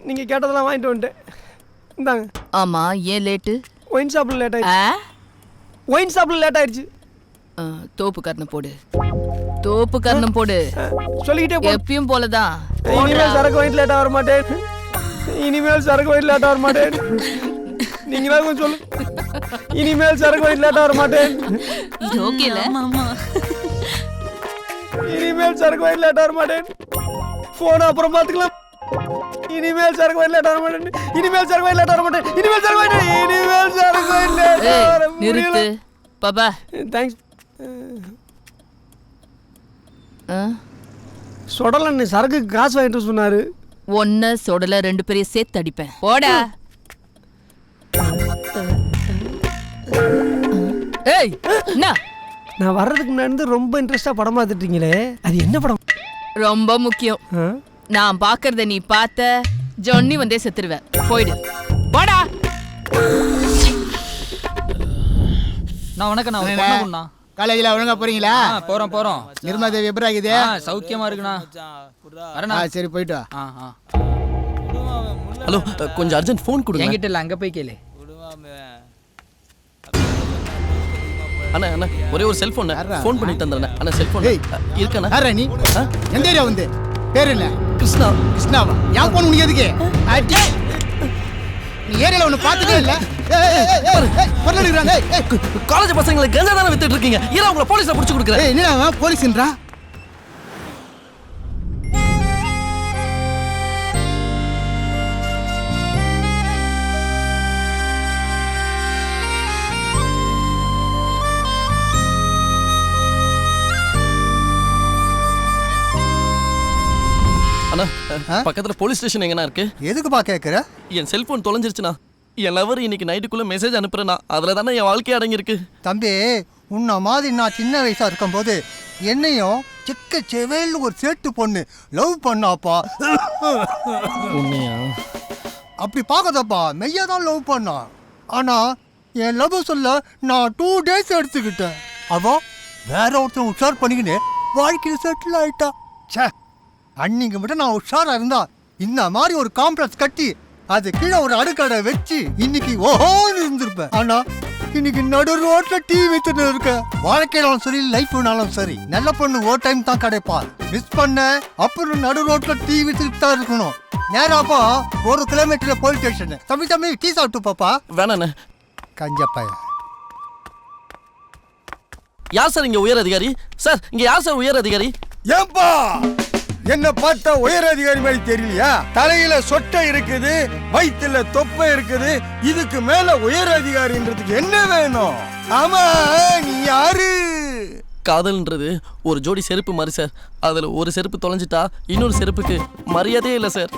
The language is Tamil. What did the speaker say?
நீங்கள் கேட்டதெல்லாம் வாங்கிட்டு வந்துட்டேன். இந்தாங்க. ஆமாம், ஏன் லேட்டு? ஒயின் ஷாப்பில் லேட் ஆயிடுச்சு. ஒயின் ஷாப்பில் லேட் ஆயிடுச்சு. தோப்பு கர்ணம் போடு, தோப்பு கர்ணம் போடு. சொல்லிக்கிட்டே போ. எப்பயும் போலதான். இனிமேல் சரக்கு வாங்கிட்டு லேட்டாக வர மாட்டேன். இனிமேல் சரக்கு வாங்கிட்டு லேட்டாக வர மாட்டேன். நீங்களா கொஞ்சம் சொல்லு. இனிமேல் சரக்கு வாங்கிட்டு லேட்டாக வர மாட்டேன். இது ஓகேல மாமா? இனிமேல் சரக்கு வாங்கிட்டு லேட்டாக வர மாட்டேன். போன அப்புறம் பார்த்துக்கலாம். இனிமேல் சரக்கு வாங்கிட்டு லேட்டாக வர மாட்டேன். இனிமேல் சரக்கு வாங்கிட்டு லேட்டாக வர மாட்டேன். இனிமேல் சரக்கு வாங்கிட்டு லேட்டாக வர நிறுத்து பாபா. தேங்க்ஸ். சொடலன்னு சரக்கு காசு வாங்கிட்டு சொன்னாரு. ஒன்ன சொடல 2 பேரையும் சேர்த்து அடிப்பேன். போடா. ஏய் என்ன? நான் வர்றதுக்கு முன்னாடி ரொம்ப இன்ட்ரெஸ்டா படம் பார்த்துட்டீங்களே, அது என்ன படம்? ரொம்ப முக்கியம். நான் பாக்குறத நீ பார்த்த ஜொன்னி வந்தே செத்துருவ. போயிடு. போடா. நான் வணக்கம். நான் பொண்ணா காலேஜில் ஒழுங்கா போறீங்களா? போறோம். நிர்மலா தேவி எப்படி ஆகுது? சௌக்கியமா இருக்குண்ணா. வரண்ணா. சரி போயிட்டு வா. ஹலோ, கொஞ்சம் அர்ஜென்ட் ஃபோன் கொடுங்க. என்கிட்ட இல்லை, அங்கே போய் கேளு. அண்ணா அண்ணா ஒரே ஒரு செல்ஃபோன் ஃபோன் பண்ணி தந்துறேன். அண்ணா செல்ஃபோன் இருக்காண்ணா? யாரா நீ? எந்த ஏரியா வந்து? பேர் என்ன? கிருஷ்ணா. கிருஷ்ணாவா? ஏன் ஃபோன் உனக்கு எதுக்கு? நீ ஏரியாவில் ஒன்று பார்த்துட்டே இல்லை. காலேஜ் பசங்களை கஞ்சா தானே வித்துட்டு இருக்கீங்க. ஏன் உங்களை போலீஸ்ல பிடிச்சி கொடுக்குறேன்? என்னடா போலீஸ்ன்றா? அண்ணா பக்கத்துல போலீஸ் ஸ்டேஷன் எங்கண்ணா இருக்கு? எதுக்குப்பா கேட்குற? என் செல்போன் தொலைஞ்சிருச்சுண்ணா. என் லவர் இன்னைக்கு நைட்டுக்குள்ள மெசேஜ் அனுப்புறேண்ணா. அதுல தானே என் வாழ்க்கை அடங்கியிருக்கு. தம்பி, உன்ன மாதிரி நான் சின்ன வயசா இருக்கும்போது என்னையும் சிக்க செவேல்னு ஒரு சேட்டு பொண்ணு லவ் பண்ணாப்பா. உண்மையா? அப்படி பார்க்கதப்பா, மெய்யா தான் லவ் பண்ணா. ஆனா என் லவ் சொல்ல நான் 2 days எடுத்துக்கிட்டேன். அவ வேற ஒருத்தன் உஷார் பண்ணிக்கின்னு வாழ்க்கையில் செட்டில் ஆயிட்டா. சே, அன்னைக்கு மட்டும் நான் உஷாரா இருந்தா இந்த மாதிரி ஒரு காம்ப்ளெக்ஸ் கட்டி அது கீழே ஒரு அடுக்கடை வச்சு இன்னைக்கு ஓஹோன்னு இருந்திருப்பேன். ஆனா இன்னைக்கு நடு ரோட்ல டீ வித்துட்டு இருக்க. வாழ்க்கையிலும் சரி, லைஃப்னாலும் சரி, நல்ல பொண்ணு ஒரு டைம் தான் கிடைப்பா. மிஸ் பண்ண அப்புறம் நடு ரோட்ல டீ வித்துட்டு தான் இருக்கணும். நேராப்பா 1 கிலோமீட்டர் போலீஸ் ஸ்டேஷன். தம்பி டீ சாப்பிட்டு பாப்பா. வேணாண்ணே. கஞ்சப்பைய. யார் சார் இங்க உயர் அதிகாரி? சார் இங்க யார் சார் உயர் அதிகாரி? ஏன்பா என்ன பார்த்தா உயர் அதிகாரி மாதிரி தெரியலையா? தலையில சொட்டை இருக்குது, வயிற்றுல தொப்பை இருக்குது. இதுக்கு மேல உயர் அதிகாரின்றதுக்கு என்ன வேணும்? ஆமா, நீ யாரு? காதல்ன்றது ஒரு ஜோடி செருப்பு மாதிரி சார். அதுல ஒரு செருப்பு தொலைஞ்சிட்டா இன்னொரு செருப்புக்கு மரியாதையே இல்லை சார்.